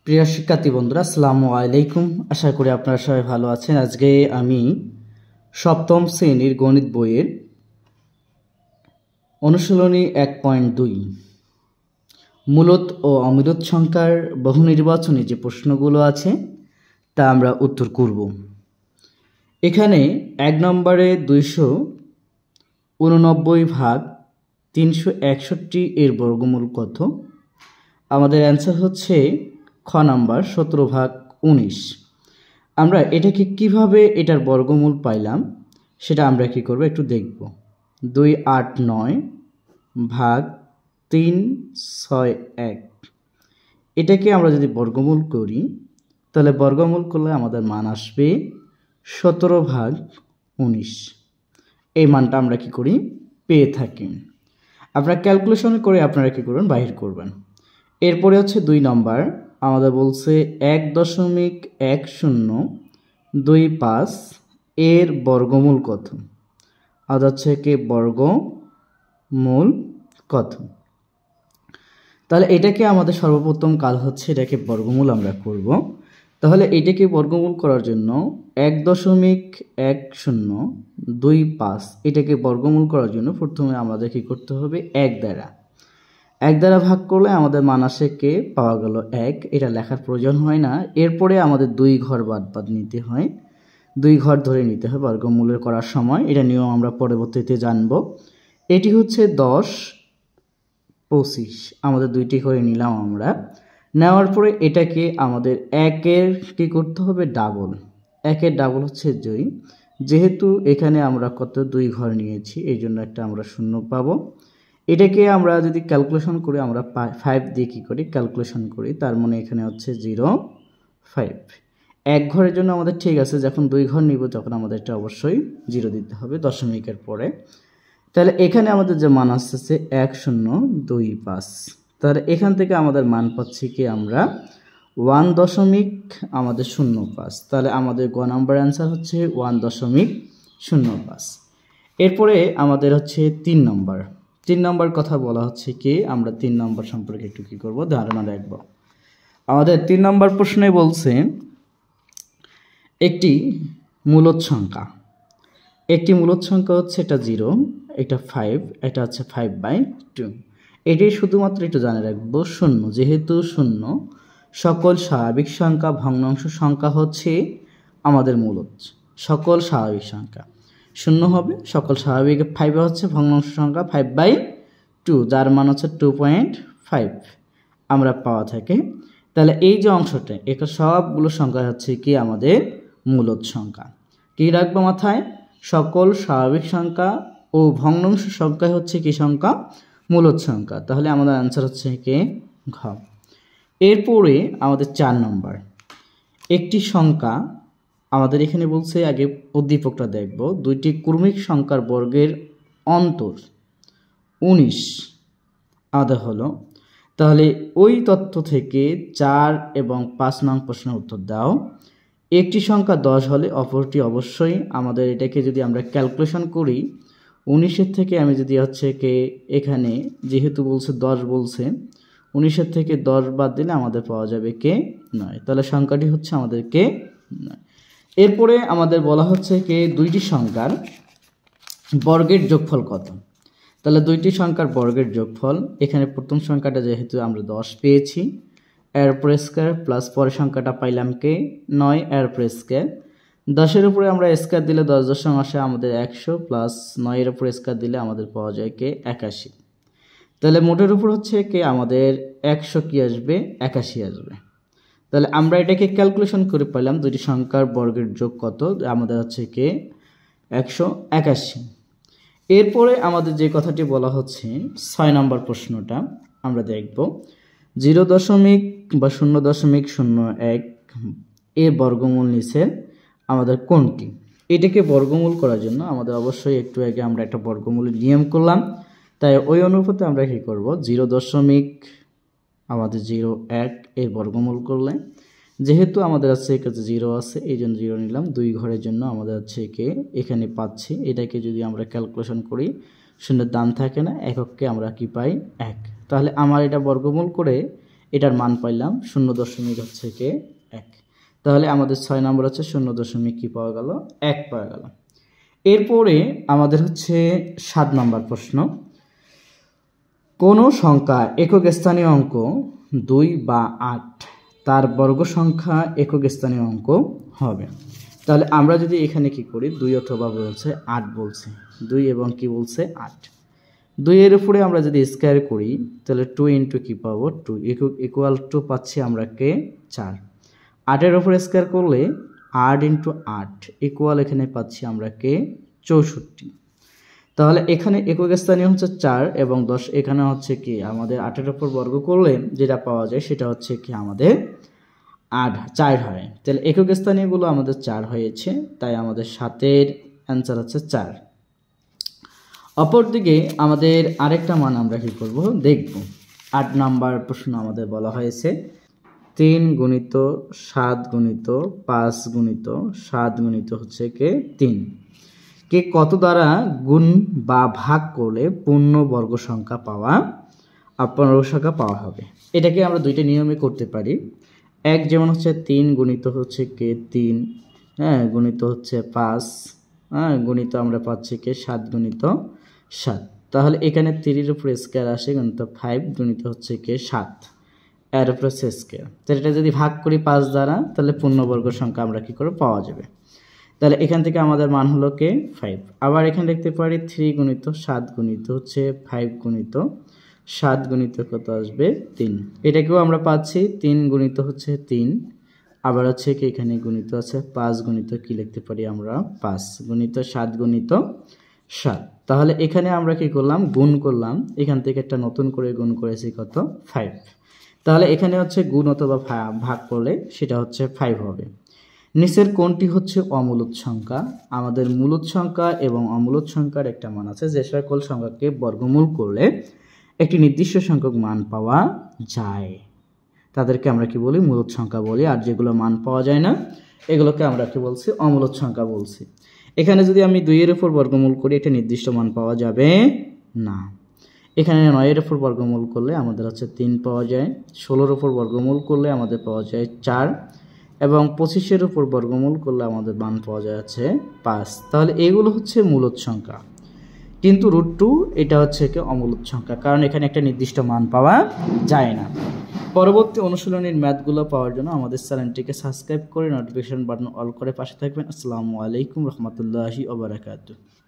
প্রিয় শিক্ষার্থী বন্ধুরা, আসসালামু আলাইকুম। আশা করি আপনারা সবাই ভালো আছেন। আজকে আমি সপ্তম শ্রেণীর গণিত বইয়ের অনুশীলনী 1.2 মূলত ও অমূলত সংখ্যার বহুনির্বাচনী যে প্রশ্নগুলো আছে তা আমরা উত্তর করব। এখানে 1 নম্বরে 289 ভাগ 361 এর বর্গমূল কত? আমাদের অ্যান্সার হচ্ছে খ নাম্বার 17 ভাগ 19। আমরা এটাকে কিভাবে এটার বর্গমূল পাইলাম সেটা আমরা কি করব একটু দেখব। 289 ভাগ 361 এটাকে আমরা যদি বর্গমূল করি তাহলে বর্গমূল করলে আমাদের মান আসবে 17 ভাগ 19। এই মানটা আমরা কি করি পেয়ে থাকি। আপনারা ক্যালকুলেশন করে আপনারা কি করবেন বাহির করবেন। এরপরে হচ্ছে 2 নম্বর, আমাদের বলছে 1.1025 এর বর্গমূল কত? আর হচ্ছে কি বর্গমূল কত? তাহলে এটাকে আমাদের সর্বপ্রথম কাজ হচ্ছে এটাকে বর্গমূল আমরা করব। তাহলে এটাকে বর্গমূল করার জন্য 1.1025 এটাকে বর্গমূল করার জন্য প্রথমে আমাদের কি করতে হবে 1 দ্বারা ভাগ করলে আমাদের মান আসে কে পাওয়া গেল 1। এটা লেখার প্রয়োজন হয় না। এরপরে আমাদের 2 ঘর বাদ নিতে হয়, 2 ঘর ধরে নিতে হয় বর্গমূলের করার সময়। এটা নিয়েও আমরা পরবর্তীতে জানব। এটি হচ্ছে 10 25 আমাদের 2টি করে নিলাম আমরা। নেওয়ার পরে এটাকে আমাদের 1-এর কি করতে হবে ডাবল। 1-এর ডাবল হচ্ছে 2। যেহেতু এখানে আমরা কত 2 ঘর নিয়েছি এই জন্য একটা আমরা শূন্য পাবো। এটাকে আমরা যদি ক্যালকুলেশন করি আমরা 5 দিয়ে কী করি ক্যালকুলেশন করি, তার মানে এখানে হচ্ছে 0.5। 1 ঘরের জন্য আমাদের ঠিক আছে, যখন 2 ঘর নিব তখন আমাদের এটা অবশ্যই 0 দিতে হবে দশমিকের পরে। তাহলে এখানে আমাদের যে মান আসছে 1025। তাহলে এখান থেকে আমাদের মান পাচ্ছি কি আমরা 1.05। তাহলে আমাদের গ নাম্বার অ্যান্সার হচ্ছে 1.05। এরপরে আমাদের হচ্ছে 3 নম্বর। 3 নম্বর কথা বলা হচ্ছে কি আমরা 3 নম্বর সম্পর্কে একটু কি করব ধারণা রাখব। আমাদের 3 নম্বর প্রশ্নে বলছে একটি মূলদ সংখ্যা হচ্ছে এটা 0, এটা 5, এটা হচ্ছে 5/2। এটাই শুধুমাত্র একটু জানে রাখবো শূন্য। যেহেতু শূন্য সকল স্বাভাবিক সংখ্যা ভগ্নাংশ সংখ্যা হচ্ছে আমাদের মূলদ। সকল স্বাভাবিক সংখ্যা শূন্য হবে, সকল স্বাভাবিক 5 হচ্ছে ভগ্নাংশ সংখ্যা 5/2, যার মান হচ্ছে 2.5 আমরা পাওয়া থাকে। তাহলে এই যে অংশটা এটা সবগুলো সংখ্যা হচ্ছে কি আমাদের মূলদ সংখ্যা। কি রাখবো মাথায়? সকল স্বাভাবিক সংখ্যা ও ভগ্নাংশ সংখ্যা হচ্ছে কি সংখ্যা মূলদ সংখ্যা। তাহলে আমাদের অ্যান্সার হচ্ছে কি ঘ। এরপরে আমাদের 4 নম্বর একটি সংখ্যা, আমাদের এখানে বলছে আগে উদ্দীপকটা দেখব। 2টি ক্রমিক সংখ্যার বর্গের অন্তর 19 আমাদের হলো। তাহলে ওই তথ্য থেকে 4 এবং 5 নং প্রশ্নের উত্তর দাও। একটি সংখ্যা 10 হলে অপরটি অবশ্যই, আমাদের এটাকে যদি আমরা ক্যালকুলেশন করি 19-এর থেকে আমি যদি হচ্ছে কে এখানে যেহেতু বলছে 10 বলছে 19-এর থেকে 10 বাদ দিলে আমাদের পাওয়া যাবে কে 9। তাহলে সংখ্যাটি হচ্ছে আমাদের কে 9। এরপরে আমাদের বলা হচ্ছে কে 2টি সংখ্যার বর্গের যোগফল কত? তাহলে 2টি সংখ্যার বর্গের যোগফল, এখানে প্রথম সংখ্যাটা যেহেতু আমরা 10 পেয়েছি এর উপর স্কয়ার প্লাস পরের সংখ্যাটা পাইলাম কে 9 এর উপর স্কয়ার। 10-এর উপরে আমরা স্কয়ার দিলে 10 দশম আসে আমাদের 100 প্লাস 9-এর উপর স্কয়ার দিলে আমাদের পাওয়া যায় কে 81। তাহলে মোটের উপর হচ্ছে কে আমাদের 100 কি আসবে 81 আসবে। তাহলে আমরা এটাকে ক্যালকুলেশন করে পাইলাম 2টি সংখ্যার বর্গের যোগ কত, আমাদের হচ্ছে কে 181। এরপরে আমাদের যে কথাটি বলা হচ্ছে 6 নম্বর প্রশ্নটা আমরা দেখব। 0.01 এর বর্গমূল নিচের আমাদের কোনটি? এটাকে বর্গমূল করার জন্য আমাদের অবশ্যই একটু আগে আমরা একটা বর্গমূলের নিয়ম করলাম, তাই ওই অনুপাতে আমরা কি করব 0.01 এর বর্গমূল করলে, যেহেতু আমাদের আছে এখানে 0 আছে এই জন্য 0 নিলাম। 2 ঘরের জন্য আমাদের হচ্ছে কে এখানে পাচ্ছি, এটাকে যদি আমরা ক্যালকুলেশন করি শূন্যের দাম থাকে না, একককে আমরা কি পাই 1। তাহলে আমার এটা বর্গমূল করে এটার মান পাইলাম 0.1 হচ্ছে কি 1। তাহলে আমাদের 6 নম্বর হচ্ছে 0. কি পাওয়া গেল 1 পাওয়া গেল। এরপরে আমাদের হচ্ছে 7 নম্বর প্রশ্ন, কোন সংখ্যা একক স্থানীয় অঙ্ক 2 বা 8 তার বর্গ সংখ্যা একক স্থানীয় অঙ্ক হবে। তাহলে আমরা যদি এখানে কি করি 2 অথবা বলছে 8 বলছে 2 এবং কি বলছে 8, 2 এর উপরে আমরা যদি স্কয়ার করি তাহলে 2 ইন্টু কি পাবো 2 ইকুয়াল টু পাচ্ছি আমরা কে 4। 8 এর উপরে স্কয়ার করলে 8 ইন্টু 8 ইকুয়াল এখানে পাচ্ছি আমরা কে 64। তাহলে এখানে একক স্থানীয় হচ্ছে 4 এবং 10, এখানে হচ্ছে কি আমাদের 8 এর উপর বর্গ করলে যেটা পাওয়া যায় সেটা হচ্ছে কি আমাদের 4 হয়। তাহলে একক স্থানীয়গুলো আমাদের 4 হয়েছে, তাই আমাদের 7-এর অ্যান্সার হচ্ছে 4। অপরদিকে আমাদের আরেকটা মান আমরা কি করব দেখব। 8 নাম্বার প্রশ্ন আমাদের বলা হয়েছে 3 গুণিত 7 গুণিত 5 গুণিত 7 গুণিত হচ্ছে কে 3 কে কত দ্বারা গুণ বা ভাগ করলে পূর্ণ বর্গ সংখ্যা পাওয়া হবে। এটাকে আমরা দুইটা নিয়মে করতে পারি। এক যেমন হচ্ছে 3 গুণিত হচ্ছে কে 3, হ্যাঁ, গুণিত হচ্ছে 5, হ্যাঁ, গুণিত আমরা পাচ্ছি কে 7 গুণিত 7। তাহলে এখানে 3 এর উপরে স্কয়ার আসে, গুণিত 5 গুণিত হচ্ছে কে 7 এর উপরে স্কয়ার। তাহলে এটা যদি ভাগ করি 5 দ্বারা তাহলে পূর্ণবর্গ সংখ্যা আমরা কি করে পাওয়া যাবে। তাহলে এখান থেকে আমাদের মান হলো কে 5। আবার এখানে লিখতে পারি 3 গুণিত 7 গুণিত হচ্ছে 5 গুণিত 7 গুণিত কত আসবে 3। এটাকেও আমরা পাচ্ছি 3 গুণিত হচ্ছে 3, আবার হচ্ছে কি এখানে গুণিত আছে 5 গুণিত কি লিখতে পারি আমরা 5 গুণিত 7 গুণিত 7। তাহলে এখানে আমরা কি করলাম গুণ করলাম, এখান থেকে একটা নতুন করে গুণ করেছি কত 5। তাহলে এখানে হচ্ছে গুণ অথবা ভাগ করলে সেটা হচ্ছে 5 হবে। নিচের কোনটি হচ্ছে অমূলদ সংখ্যা? আমাদের মূলদ সংখ্যা এবং অমূলদ সংখ্যার একটা মান আছে, যে সকল সংখ্যাকে বর্গমূল করলে একটি নির্দিষ্ট সংখ্যক মান পাওয়া যায় তাদেরকে আমরা কি বলি মূলদ সংখ্যা বলি, আর যেগুলো মান পাওয়া যায় না এগুলোকে আমরা কি বলছি অমূলদ সংখ্যা বলছি। এখানে যদি আমি 2 এর উপর বর্গমূল করি একটা নির্দিষ্ট মান পাওয়া যাবে না। এখানে 9 এর উপর বর্গমূল করলে আমাদের হচ্ছে 3 পাওয়া যায়, 16 এর উপর বর্গমূল করলে আমাদের পাওয়া যায় 4 এবং 25 এর উপর বর্গমূল করলে আমাদের মান পাওয়া যাচ্ছে 5। তাহলে এগুলো হচ্ছে মূলদ সংখ্যা, কিন্তু √2 এটা হচ্ছে কি অমূলদ সংখ্যা, কারণ এখানে একটা নির্দিষ্ট মান পাওয়া যায় না। পরবর্তী অনুশীলনীর ম্যাথগুলো পাওয়ার জন্য আমাদের চ্যানেলটিকে সাবস্ক্রাইব করে নোটিফিকেশন বাটন অল করে পাশে থাকবেন। আসসালামু আলাইকুম রহমতুল্লাহি ওয়া বারাকাতুহু।